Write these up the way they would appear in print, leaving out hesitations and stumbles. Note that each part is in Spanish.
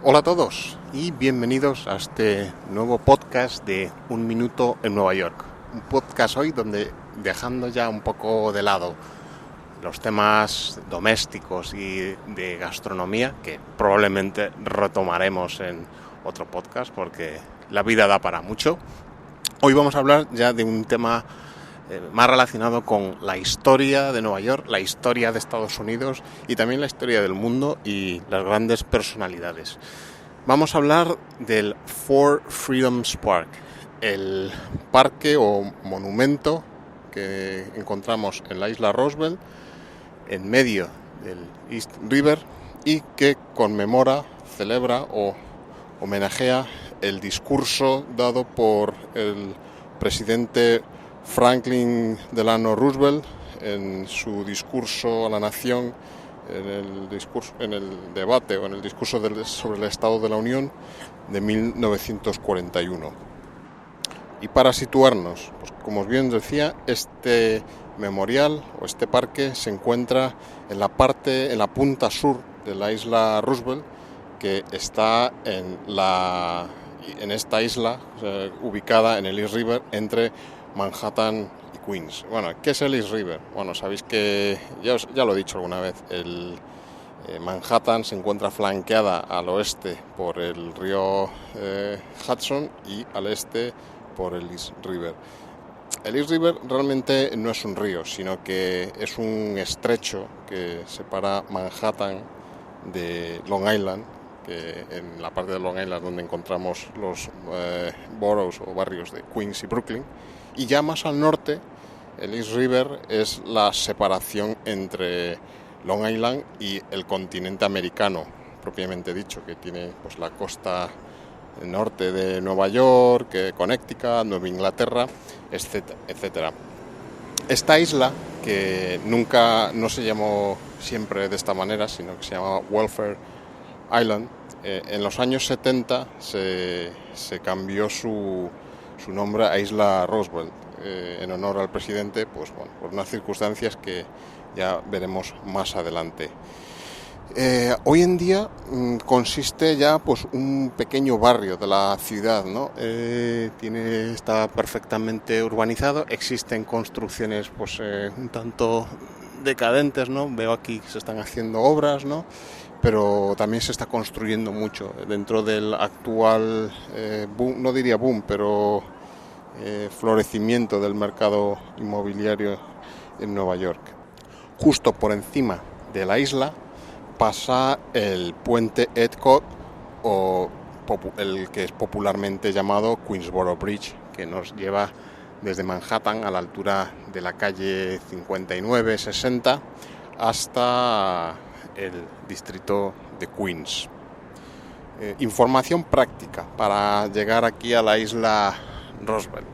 Hola a todos y bienvenidos a este nuevo podcast de Un Minuto en Nueva York. Un podcast hoy donde, dejando ya un poco de lado los temas domésticos y de gastronomía, que probablemente retomaremos en otro podcast porque la vida da para mucho, hoy vamos a hablar ya de un tema más relacionado con la historia de Nueva York, la historia de Estados Unidos y también la historia del mundo y las grandes personalidades. Vamos a hablar del Four Freedoms Park, el parque o monumento que encontramos en la isla Roosevelt, en medio del East River, y que conmemora, celebra o homenajea el discurso dado por el presidente Franklin Delano Roosevelt en su discurso a la nación, en el debate o en el discurso sobre el Estado de la Unión de 1941. Y para situarnos, pues como bien decía, este memorial o este parque se encuentra en la punta sur de la isla Roosevelt, que está en esta isla ubicada en el East River entre Manhattan y Queens. Bueno, ¿qué es el East River? Bueno, sabéis que ya lo he dicho alguna vez, Manhattan se encuentra flanqueada al oeste por el río Hudson y al este por el East River. El East River realmente no es un río, sino que es un estrecho que separa Manhattan de Long Island, que en la parte de Long Island donde encontramos los boroughs o barrios de Queens y Brooklyn. Y ya más al norte, el East River es la separación entre Long Island y el continente americano, propiamente dicho, que tiene pues la costa norte de Nueva York, Connecticut, Nueva Inglaterra, etcétera. Esta isla, que nunca no se llamó siempre de esta manera, sino que se llamaba Welfare Island, en los años 70 se cambió su nombre a Isla Roosevelt, en honor al presidente, pues bueno, por unas circunstancias que ya veremos más adelante. Hoy en día consiste ya pues un pequeño barrio de la ciudad, ¿no? Está perfectamente urbanizado, existen construcciones pues un tanto decadentes, ¿no? Veo aquí que se están haciendo obras, ¿no? Pero también se está construyendo mucho dentro del actual boom, no diría boom, pero florecimiento del mercado inmobiliario en Nueva York. Justo por encima de la isla pasa el puente Edcott, o el que es popularmente llamado Queensboro Bridge, que nos lleva desde Manhattan a la altura de la calle 59-60 hasta el distrito de Queens. Información práctica para llegar aquí a la isla Roosevelt.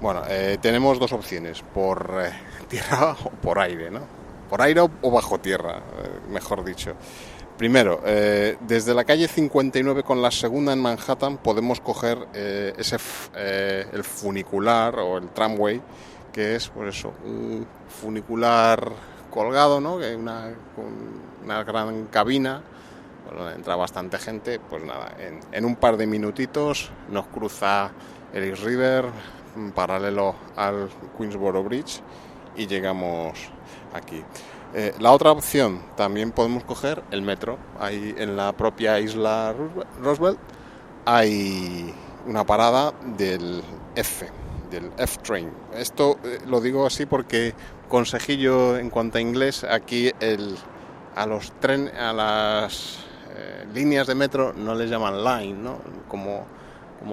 Bueno, tenemos dos opciones, por tierra o por aire, ¿no? Por aire o bajo tierra, mejor dicho. Primero, desde la calle 59 con la segunda en Manhattan podemos coger el funicular o el tramway, que es pues eso, un funicular colgado, ¿no? Que una gran cabina donde entra bastante gente. Pues nada, en un par de minutitos nos cruza el East River paralelo al Queensboro Bridge y llegamos aquí. La otra opción, también podemos coger el metro. Ahí en la propia isla Roosevelt hay una parada del F-Train. Esto lo digo así porque, consejillo en cuanto a inglés, aquí a las líneas de metro no les llaman line, ¿no? Como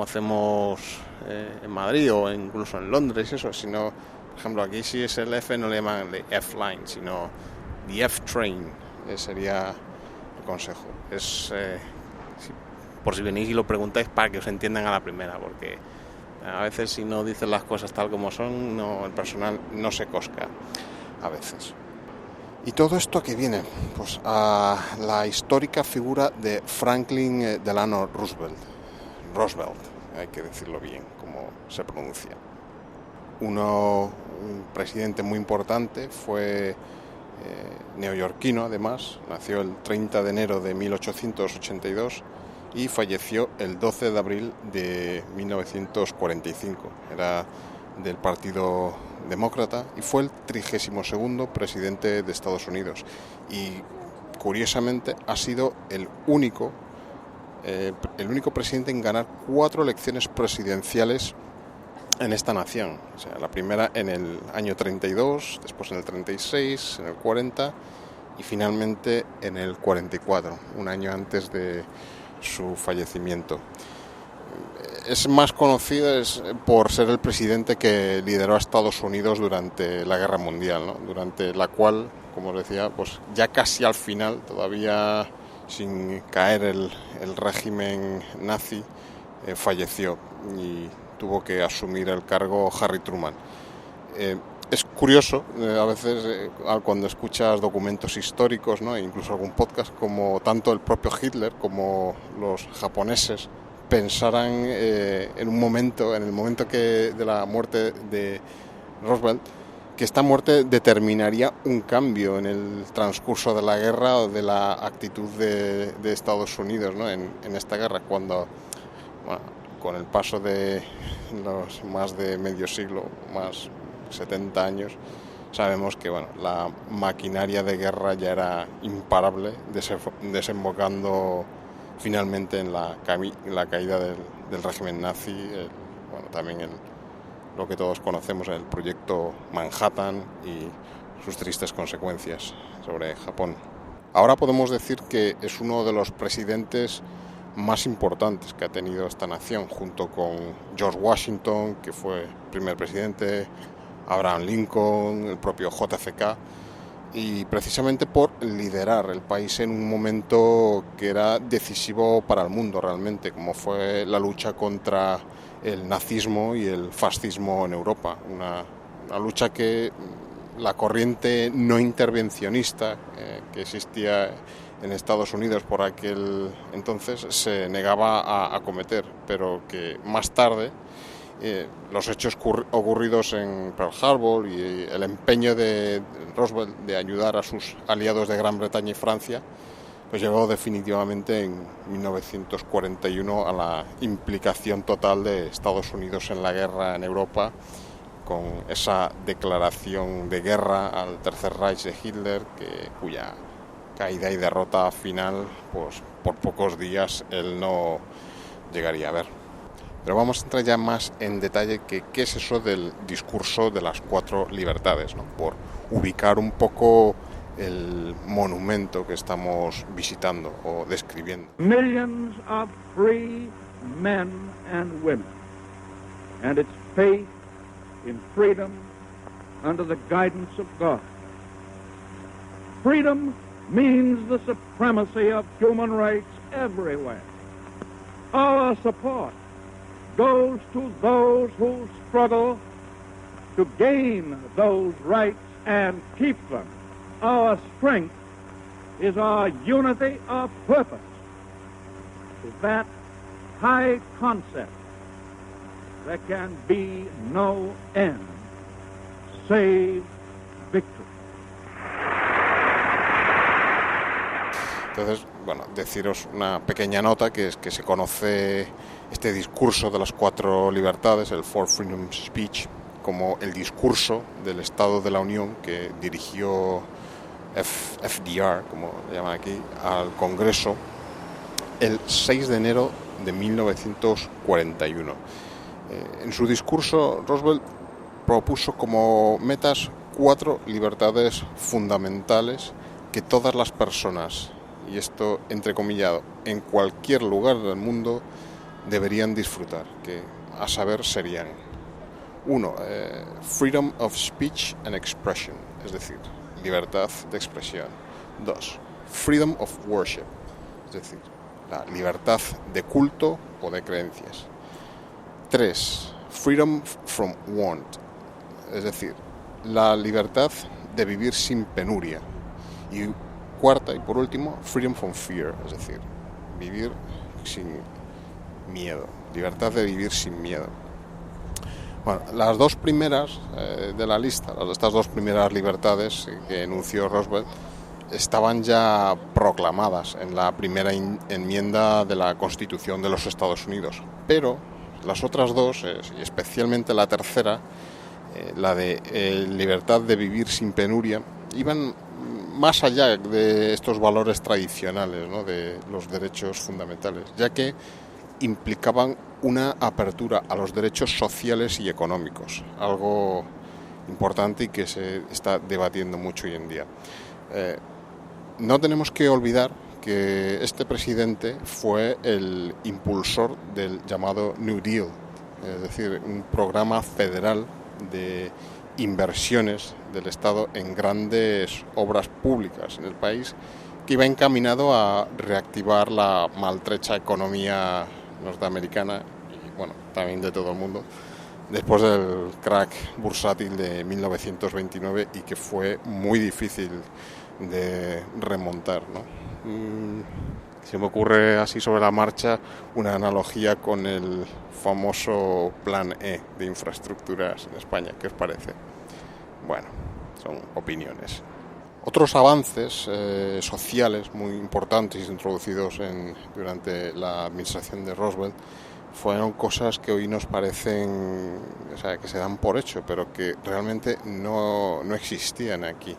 hacemos en Madrid o incluso en Londres, eso, sino, por ejemplo, aquí si es el F no le llaman F-Line, sino the F-Train, sería el consejo. Por si venís y lo preguntáis para que os entiendan a la primera, porque a veces si no dices las cosas tal como son, el personal no se cosca a veces. ¿Y todo esto a qué viene? Pues a la histórica figura de Franklin Delano Roosevelt, hay que decirlo bien, como se pronuncia. Un presidente muy importante, fue neoyorquino además, nació el 30 de enero de 1882 y falleció el 12 de abril de 1945. Era del Partido Demócrata y fue el 32º presidente de Estados Unidos. Y curiosamente ha sido el único presidente en ganar 4 elecciones presidenciales en esta nación. O sea, la primera en el año 32, después en el 36, en el 40 y finalmente en el 44, un año antes de su fallecimiento. Es más conocido por ser el presidente que lideró a Estados Unidos durante la Guerra Mundial, ¿no? Durante la cual, como os decía, pues ya casi al final, todavía sin caer el régimen nazi, falleció y tuvo que asumir el cargo Harry Truman. Es curioso, a veces cuando escuchas documentos históricos, ¿no? Incluso algún podcast, como tanto el propio Hitler como los japoneses pensaran en el momento de la muerte de Roosevelt, que esta muerte determinaría un cambio en el transcurso de la guerra o de la actitud de Estados Unidos, ¿no? en esta guerra, cuando, bueno, con el paso de los más de medio siglo, más 70 años, sabemos que la maquinaria de guerra ya era imparable, desembocando finalmente en la caída del régimen nazi, también lo que todos conocemos, el proyecto Manhattan y sus tristes consecuencias sobre Japón. Ahora podemos decir que es uno de los presidentes más importantes que ha tenido esta nación, junto con George Washington, que fue primer presidente, Abraham Lincoln, el propio JFK, y precisamente por liderar el país en un momento que era decisivo para el mundo realmente, como fue la lucha contra el nazismo y el fascismo en Europa, una lucha que la corriente no intervencionista que existía en Estados Unidos por aquel entonces se negaba a acometer, pero que más tarde los hechos ocurridos en Pearl Harbor y el empeño de Roosevelt de ayudar a sus aliados de Gran Bretaña y Francia, pues llevó definitivamente en 1941 a la implicación total de Estados Unidos en la guerra en Europa, con esa declaración de guerra al Tercer Reich de Hitler, cuya caída y derrota final, pues por pocos días él no llegaría a ver. Pero vamos a entrar ya más en detalle qué es eso del discurso de las 4 libertades, ¿no? Por ubicar un poco el monumento que estamos visitando o describiendo. Millions of free men and women, and its faith in freedom under the guidance of God. Freedom means the supremacy of human rights everywhere. Our support goes to those who struggle to gain those rights and keep them. Our strength is our unity of purpose. That high concept, there can be no end, save victory. Entonces, deciros una pequeña nota, que es que se conoce este discurso de las 4 libertades, el Four Freedom Speech, como el discurso del Estado de la Unión que dirigió FDR, como le llaman aquí, al Congreso el 6 de enero de 1941. En su discurso, Roosevelt propuso como metas 4 libertades fundamentales que todas las personas, y esto entrecomillado, en cualquier lugar del mundo deberían disfrutar, que a saber serían: 1. Freedom of speech and expression, es decir, libertad de expresión. 2. Freedom of worship, es decir, la libertad de culto o de creencias. 3. Freedom from want, es decir, la libertad de vivir sin penuria. Y 4, y por último, freedom from fear, es decir, vivir sin miedo, libertad de vivir sin miedo. Bueno, las 2 primeras de la lista, estas 2 primeras libertades que enunció Roosevelt, estaban ya proclamadas en la primera enmienda de la Constitución de los Estados Unidos, pero las otras dos, y especialmente la tercera, la de libertad de vivir sin penuria, iban más allá de estos valores tradicionales, ¿no?, de los derechos fundamentales, ya que implicaban una apertura a los derechos sociales y económicos, algo importante y que se está debatiendo mucho hoy en día. No tenemos que olvidar que este presidente fue el impulsor del llamado New Deal, es decir, un programa federal de inversiones del Estado en grandes obras públicas en el país, que iba encaminado a reactivar la maltrecha economía norteamericana y, bueno, también de todo el mundo, después del crack bursátil de 1929 y que fue muy difícil de remontar, ¿no? Se me ocurre así sobre la marcha una analogía con el famoso Plan E de infraestructuras en España. ¿Qué os parece? Bueno, son opiniones. Otros avances sociales muy importantes introducidos durante la administración de Roosevelt fueron cosas que hoy nos parecen, o sea, que se dan por hecho, pero que realmente no existían aquí,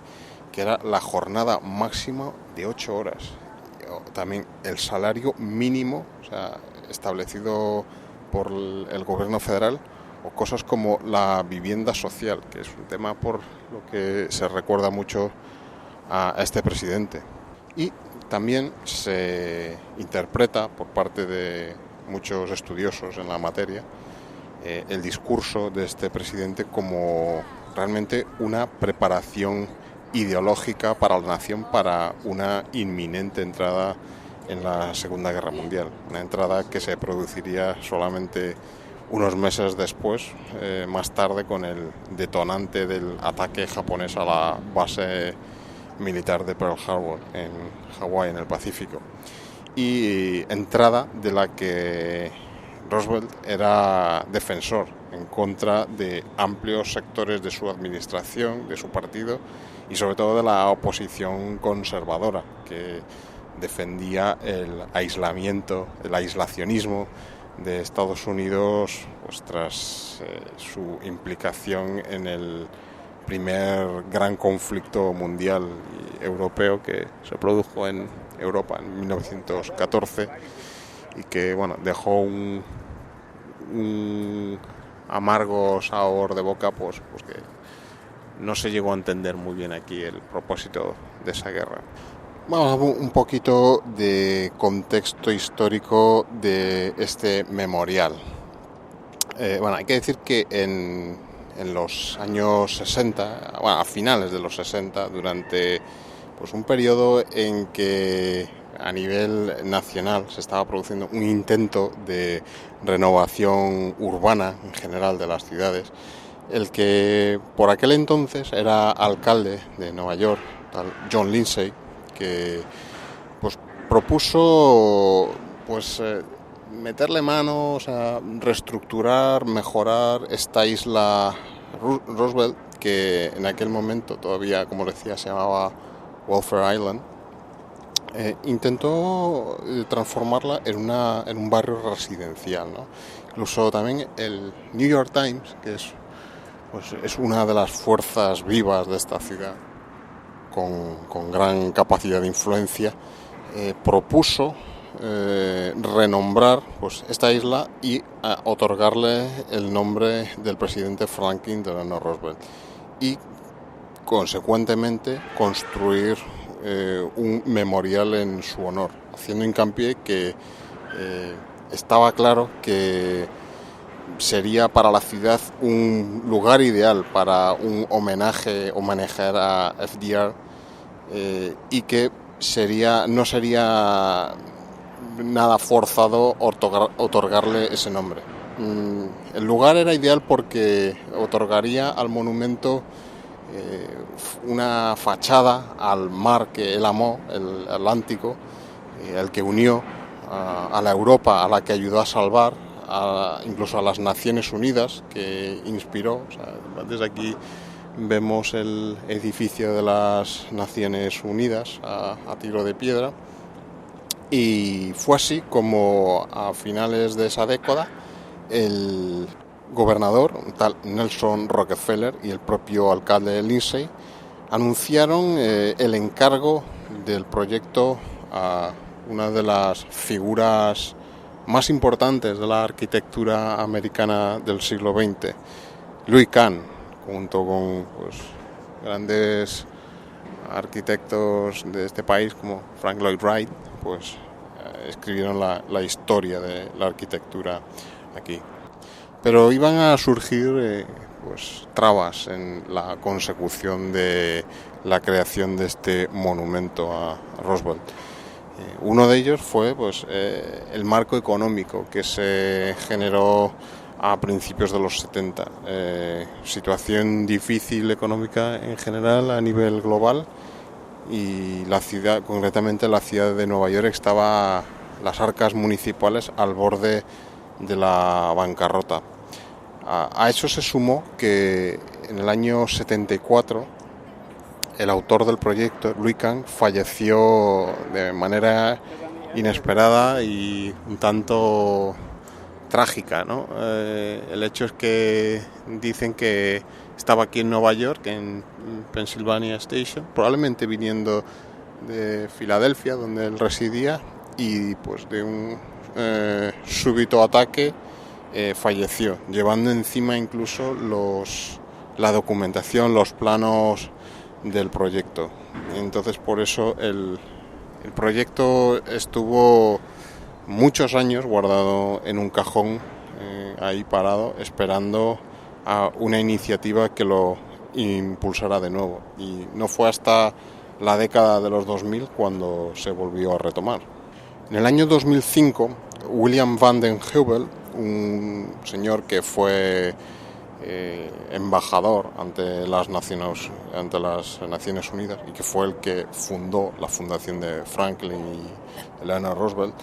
que era la jornada máxima de 8 horas. También el salario mínimo, o sea, establecido por el gobierno federal, o cosas como la vivienda social, que es un tema por lo que se recuerda mucho a este presidente. Y también se interpreta por parte de muchos estudiosos en la materia el discurso de este presidente como realmente una preparación ideológica para la nación para una inminente entrada en la Segunda Guerra Mundial, una entrada que se produciría solamente unos meses después, más tarde, con el detonante del ataque japonés a la base militar de Pearl Harbor en Hawái, en el Pacífico, y entrada de la que Roosevelt era defensor en contra de amplios sectores de su administración, de su partido y sobre todo de la oposición conservadora, que defendía el aislamiento, el aislacionismo de Estados Unidos, pues, tras su implicación en el primer gran conflicto mundial y europeo que se produjo en Europa en 1914 y que, bueno, dejó un amargo sabor de boca, pues que no se llegó a entender muy bien aquí el propósito de esa guerra. Vamos a ver un poquito de contexto histórico de este memorial. Bueno, hay que decir que en los años 60, bueno, a finales de los 60, durante pues un periodo en que a nivel nacional se estaba produciendo un intento de renovación urbana en general de las ciudades, el que por aquel entonces era alcalde de Nueva York, tal John Lindsay, que pues propuso pues meterle mano, o sea, reestructurar, mejorar esta isla Roosevelt, que en aquel momento todavía, como decía, se llamaba Welfare Island. Intentó transformarla en un barrio residencial, ¿no? Incluso también el New York Times, que es una de las fuerzas vivas de esta ciudad, con gran capacidad de influencia, propuso renombrar pues esta isla y otorgarle el nombre del presidente Franklin Delano Roosevelt y consecuentemente construir un memorial en su honor, haciendo hincapié que estaba claro que sería para la ciudad un lugar ideal para un homenajear a FDR, y que no sería nada forzado otorgarle ese nombre. El lugar era ideal porque otorgaría al monumento una fachada al mar que él amó, el Atlántico, el que unió a la Europa a la que ayudó a salvar, incluso a las Naciones Unidas que inspiró. O sea, desde aquí vemos el edificio de las Naciones Unidas a tiro de piedra, y fue así como a finales de esa década el gobernador, un tal Nelson Rockefeller, y el propio alcalde Lindsay anunciaron el encargo del proyecto a una de las figuras más importantes de la arquitectura americana del siglo XX, Louis Kahn, junto con grandes arquitectos de este país como Frank Lloyd Wright, pues escribieron la historia de la arquitectura aquí. Pero iban a surgir trabas en la consecución de la creación de este monumento a Roosevelt. Uno de ellos fue el marco económico que se generó a principios de los 70. Situación difícil económica en general a nivel global, y la ciudad, concretamente la ciudad de Nueva York, estaba las arcas municipales al borde de la bancarrota. A eso se sumó que en el año 74 el autor del proyecto, Louis Kahn, falleció de manera inesperada y un tanto trágica, ¿no? El hecho es que dicen que estaba aquí en Nueva York, en Pennsylvania Station, probablemente viniendo de Filadelfia, donde él residía, y pues de un súbito ataque falleció, llevando encima incluso la documentación, los planos del proyecto. Entonces, por eso el proyecto estuvo muchos años guardado en un cajón, ahí parado, esperando a una iniciativa que lo impulsara de nuevo. Y no fue hasta la década de los 2000 cuando se volvió a retomar. En el año 2005, William Vanden Heuvel, un señor que fue embajador ante las Naciones Unidas y que fue el que fundó la fundación de Franklin y Eleanor Roosevelt,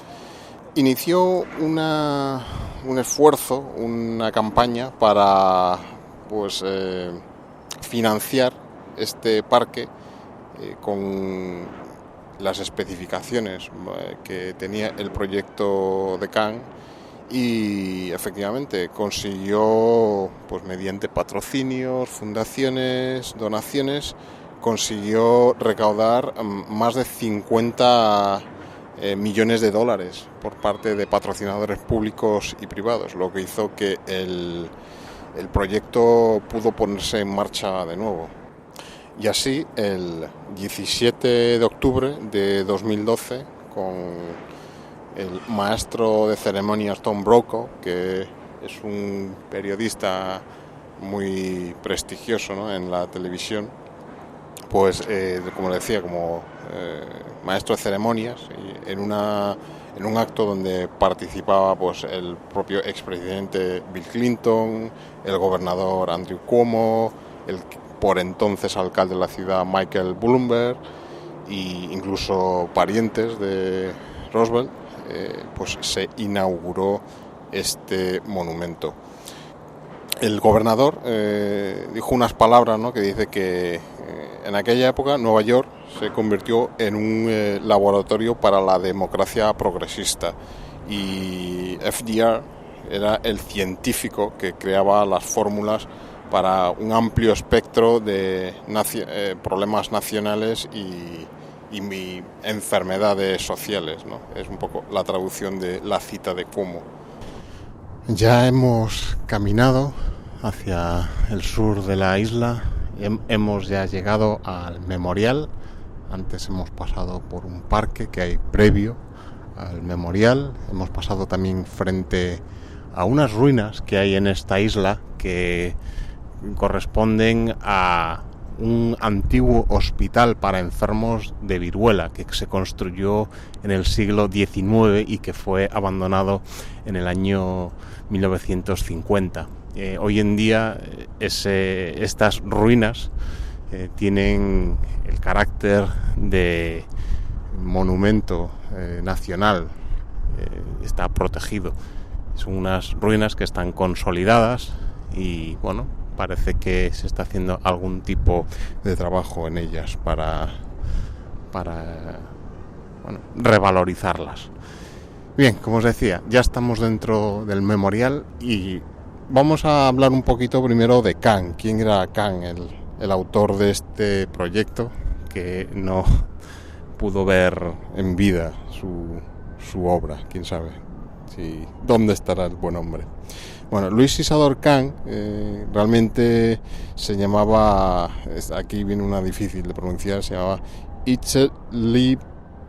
inició un esfuerzo, una campaña para financiar este parque con las especificaciones que tenía el proyecto de Kahn, y efectivamente consiguió, mediante patrocinios, fundaciones, donaciones, consiguió recaudar más de 50 millones de dólares por parte de patrocinadores públicos y privados, lo que hizo que el proyecto pudo ponerse en marcha de nuevo. Y así, el 17 de octubre de 2012, con el maestro de ceremonias Tom Brokaw, que es un periodista muy prestigioso, ¿no?, en la televisión, como decía, como maestro de ceremonias, y en un acto donde participaba el propio expresidente Bill Clinton, el gobernador Andrew Cuomo, el por entonces alcalde de la ciudad Michael Bloomberg, e incluso parientes de Roosevelt, se inauguró este monumento. El gobernador dijo unas palabras, ¿no?, que dice que en aquella época Nueva York se convirtió en un laboratorio para la democracia progresista, y FDR era el científico que creaba las fórmulas para un amplio espectro de problemas nacionales y enfermedades sociales, ¿no? Es un poco la traducción de la cita de Cuomo. Ya hemos caminado hacia el sur de la isla, hemos ya llegado al memorial. Antes hemos pasado por un parque que hay previo al memorial, hemos pasado también frente a unas ruinas que hay en esta isla que corresponden a un antiguo hospital para enfermos de viruela que se construyó en el siglo XIX y que fue abandonado en el año 1950. Hoy en día estas ruinas tienen el carácter de monumento nacional, está protegido. Son unas ruinas que están consolidadas y parece que se está haciendo algún tipo de trabajo en ellas para revalorizarlas. Bien, como os decía, ya estamos dentro del memorial y vamos a hablar un poquito primero de Kang. ¿Quién era Kang, el autor de este proyecto que no pudo ver en vida su obra? ¿Quién sabe dónde estará el buen hombre? Bueno, Louis Isadore Kang realmente se llamaba, aquí viene una difícil de pronunciar, se llamaba Itzel Leib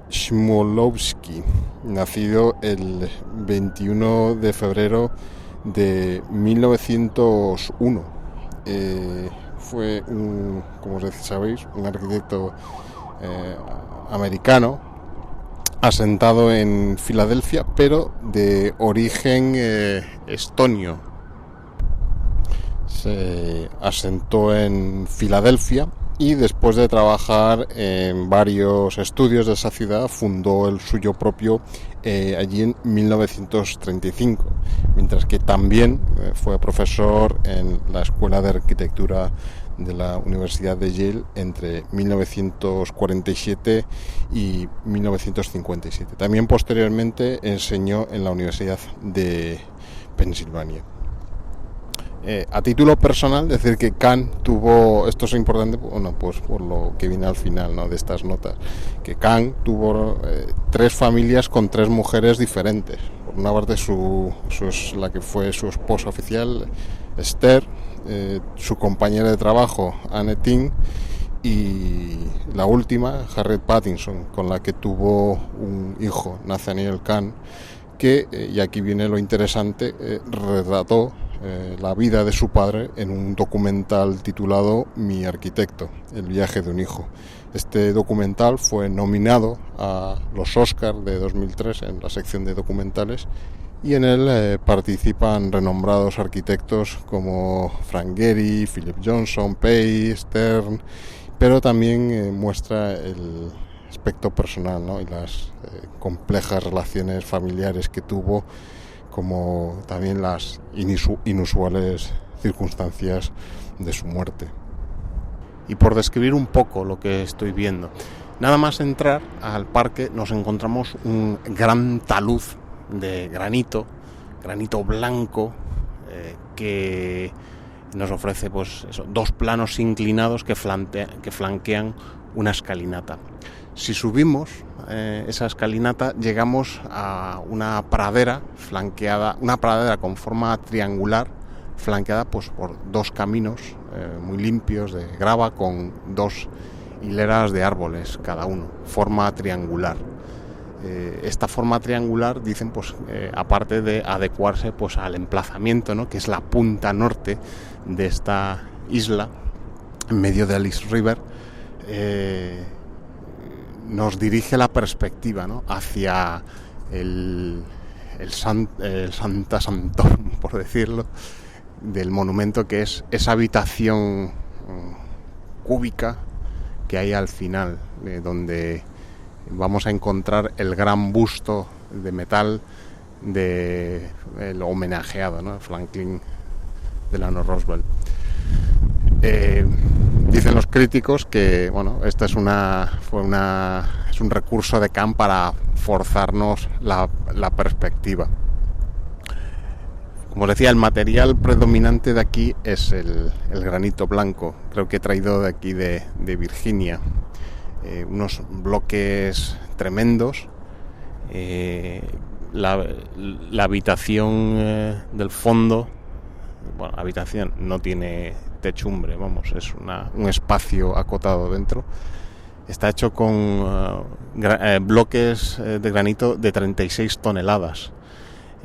Chmielovsky, nacido el 21 de febrero de 1901. Fue, como sabéis, un arquitecto americano asentado en Filadelfia, pero de origen estonio. Se asentó en Filadelfia y después de trabajar en varios estudios de esa ciudad fundó el suyo propio allí en 1935, mientras que también fue profesor en la Escuela de Arquitectura de la Universidad de Yale entre 1947 y 1957. También posteriormente enseñó en la Universidad de Pensilvania. A título personal, decir que Kang tuvo, esto es importante, bueno, pues por lo que viene al final, ¿no?, de estas notas, que Kang tuvo 3 familias con 3 mujeres diferentes. Por una parte la que fue su esposa oficial, Esther, su compañera de trabajo, Anne Ting, y la última, Harriet Pattinson, con la que tuvo un hijo, Nathaniel Kang, que, y aquí viene lo interesante, retrató la vida de su padre en un documental titulado Mi arquitecto, el viaje de un hijo. Este documental fue nominado a los Oscars de 2003 en la sección de documentales, y en él participan renombrados arquitectos como Frank Gehry, Philip Johnson, Pei, Stern, pero también muestra el aspecto personal, ¿no?, y las complejas relaciones familiares que tuvo, como también las inusuales circunstancias de su muerte. Y por describir un poco lo que estoy viendo, nada más entrar al parque nos encontramos un gran talud de granito blanco, que nos ofrece pues 2 planos inclinados que flanquean una escalinata. Si subimos esa escalinata, llegamos a una pradera con forma triangular, flanqueada pues por 2 caminos muy limpios de grava, con 2 hileras de árboles cada uno, forma triangular. Esta forma triangular, dicen, pues aparte de adecuarse pues al emplazamiento, ¿no?, que es la punta norte de esta isla, en medio de Alice River, nos dirige la perspectiva, ¿no?, hacia el Santa Santón, por decirlo, del monumento, que es esa habitación cúbica que hay al final, donde vamos a encontrar el gran busto de metal del homenajeado, ¿no?, Franklin Delano Roosevelt. Dicen los críticos que, bueno, esto es un recurso de Kang para forzarnos la perspectiva. Como os decía, el material predominante de aquí es el granito blanco. Creo que he traído de aquí de Virginia. Unos bloques tremendos. La habitación del fondo, bueno, la habitación no tiene techumbre, vamos, es un espacio acotado dentro. Está hecho con bloques de granito de 36 toneladas.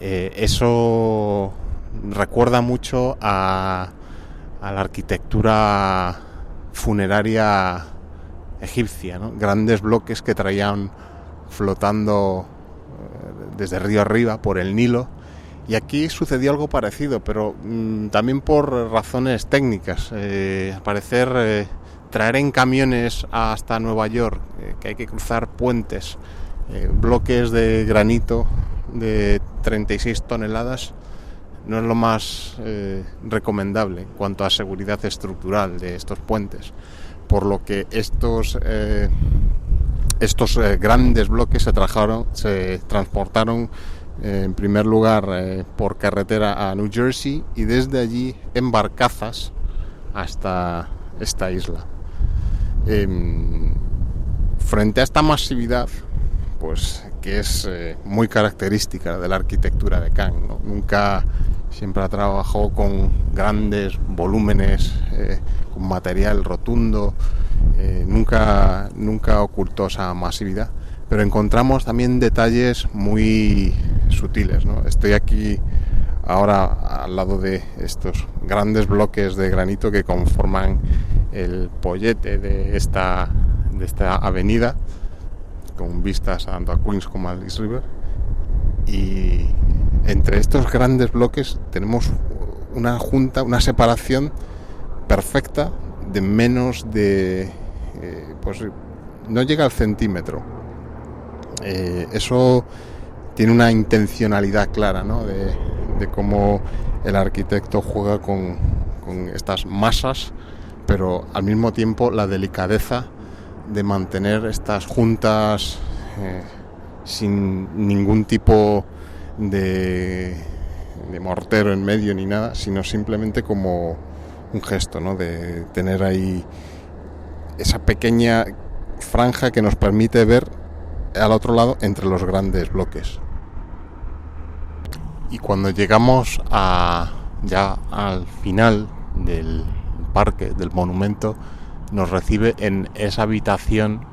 Eso recuerda mucho a la arquitectura funeraria egipcia, ¿no? Grandes bloques que traían flotando desde río arriba por el Nilo. Y aquí sucedió algo parecido, pero también por razones técnicas. Al parecer, traer en camiones hasta Nueva York, que hay que cruzar puentes, bloques de granito de 36 toneladas, no es lo más recomendable en cuanto a seguridad estructural de estos puentes, por lo que estos grandes bloques se transportaron en primer lugar por carretera a New Jersey y desde allí en barcazas hasta esta isla. Frente a esta masividad, pues que es muy característica de la arquitectura de Kang, ¿no? Siempre trabajó con grandes volúmenes, con material rotundo, nunca ocultó esa masividad, pero encontramos también detalles muy sutiles, ¿no? Estoy aquí ahora al lado de estos grandes bloques de granito que conforman el pollete de esta avenida, con vistas tanto a Queens como al East River, y entre estos grandes bloques tenemos una separación perfecta de menos de pues no llega al centímetro. Eso tiene una intencionalidad clara, ¿no? de cómo el arquitecto juega con estas masas, pero al mismo tiempo la delicadeza de mantener estas juntas sin ningún tipo de mortero en medio ni nada, sino simplemente como un gesto, ¿no? De tener ahí esa pequeña franja que nos permite ver al otro lado entre los grandes bloques. Y cuando llegamos ya al final del parque, del monumento, nos recibe en esa habitación,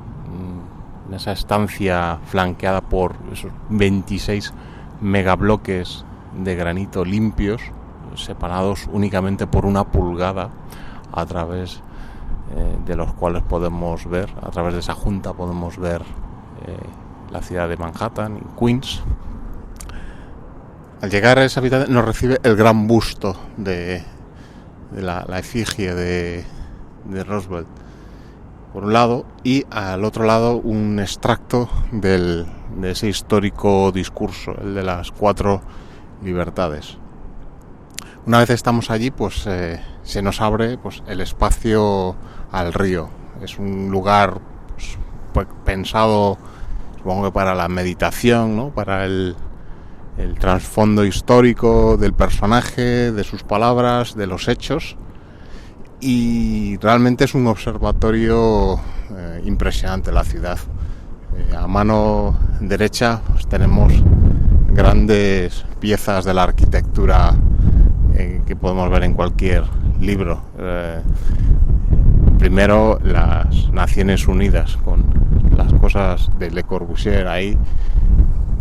en esa estancia flanqueada por esos 26 megabloques de granito limpios, separados únicamente por 1 pulgada, a través de los cuales podemos ver, a través de esa junta podemos ver la ciudad de Manhattan y Queens. Al llegar a esa habitación nos recibe el gran busto de la efigie de Roosevelt, por un lado, y al otro lado un extracto de ese histórico discurso, el de las 4 libertades. Una vez estamos allí, pues se nos abre pues el espacio al río. Es un lugar pues, pensado, supongo que para la meditación, ¿no? Para el trasfondo histórico del personaje, de sus palabras, de los hechos, y realmente es un observatorio impresionante la ciudad. A mano derecha pues, tenemos grandes piezas de la arquitectura que podemos ver en cualquier libro. Primero las Naciones Unidas, con las cosas de Le Corbusier ahí.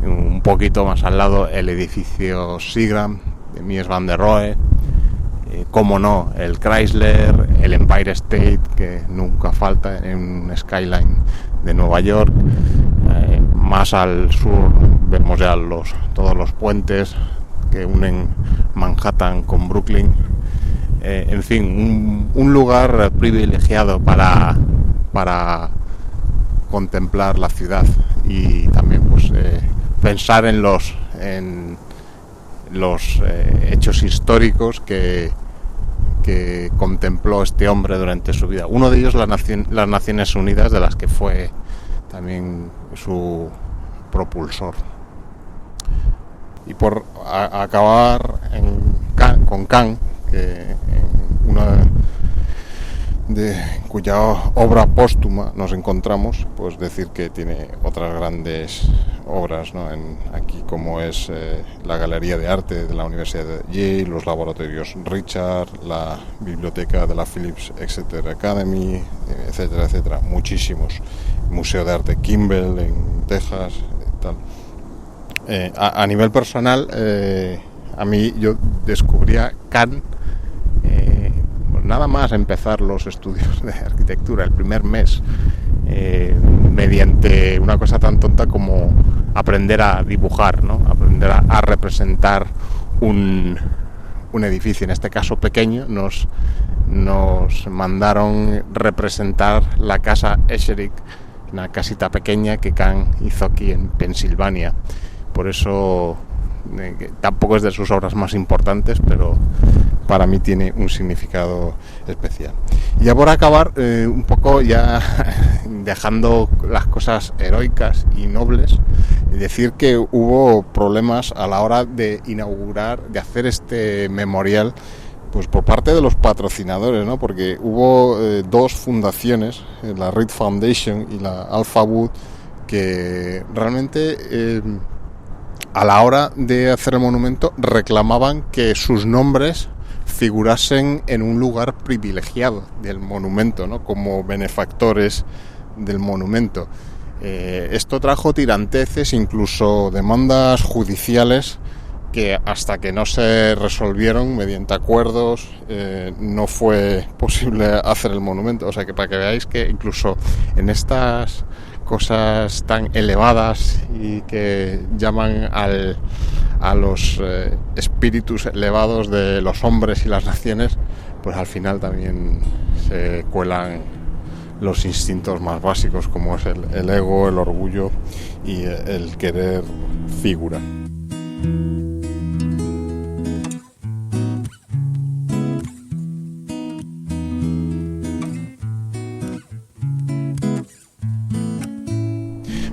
Un poquito más al lado el edificio Seagram de Mies van der Rohe, como no, el Chrysler, el Empire State, que nunca falta en un skyline de Nueva York. Más al sur vemos ya todos los puentes que unen Manhattan con Brooklyn. En fin, un lugar privilegiado para contemplar la ciudad y también pues pensar en los hechos históricos que contempló este hombre durante su vida. Uno de ellos las Naciones Unidas, de las que fue también su propulsor. Y por acabar con Kang, que cuya obra póstuma nos encontramos, pues decir que tiene otras grandes obras, ¿no? Aquí, como es la Galería de Arte de la Universidad de Yale, los laboratorios Richard, la biblioteca de la Phillips Exeter Academy, etcétera, etcétera, muchísimos. Museo de Arte Kimball en Texas, tal. A nivel personal, a mí yo descubría Kang nada más empezar los estudios de arquitectura, el primer mes, mediante una cosa tan tonta como aprender a dibujar, ¿no? Aprender a representar un edificio, en este caso pequeño. Nos mandaron representar la casa Esherick, una casita pequeña que Kang hizo aquí en Pensilvania. Por eso que tampoco es de sus obras más importantes, pero para mí tiene un significado especial. Y ya por acabar, un poco ya dejando las cosas heroicas y nobles, decir que hubo problemas a la hora de inaugurar, de hacer este memorial, pues por parte de los patrocinadores, ¿no? Porque hubo dos fundaciones, la Reed Foundation y la Alpha Wood, que realmente a la hora de hacer el monumento reclamaban que sus nombres figurasen en un lugar privilegiado del monumento, ¿no? Como benefactores del monumento. Esto trajo tiranteces, incluso demandas judiciales, que hasta que no se resolvieron mediante acuerdos no fue posible hacer el monumento. O sea que para que veáis que incluso en estas cosas tan elevadas y que llaman a los espíritus elevados de los hombres y las naciones, pues al final también se cuelan los instintos más básicos, como es el ego, el orgullo y el querer figurar.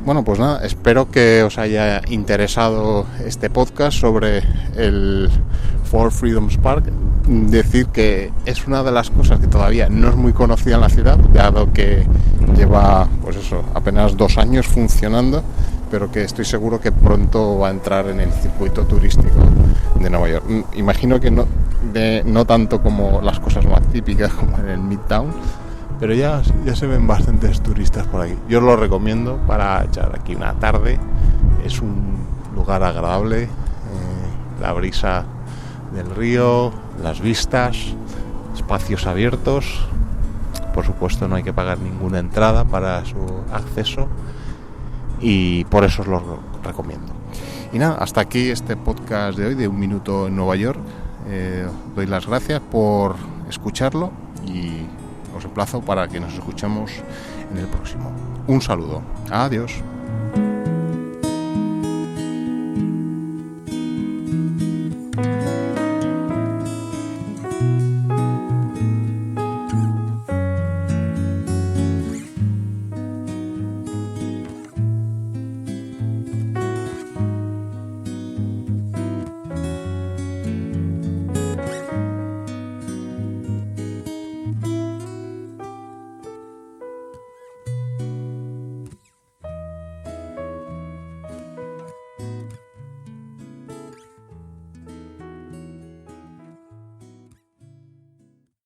Bueno, pues nada, espero que os haya interesado este podcast sobre el Four Freedoms Park. Decir que es una de las cosas que todavía no es muy conocida en la ciudad, dado que lleva, pues eso, apenas 2 años funcionando, pero que estoy seguro que pronto va a entrar en el circuito turístico de Nueva York. Imagino que no tanto como las cosas más típicas como en el Midtown, pero ya se ven bastantes turistas por aquí. Yo os lo recomiendo para echar aquí una tarde. Es un lugar agradable, la brisa del río, las vistas, espacios abiertos. Por supuesto no hay que pagar ninguna entrada para su acceso y por eso os lo recomiendo. Y nada, hasta aquí este podcast de hoy de Un Minuto en Nueva York. Doy las gracias por escucharlo y os emplazo para que nos escuchemos en el próximo. Un saludo. Adiós.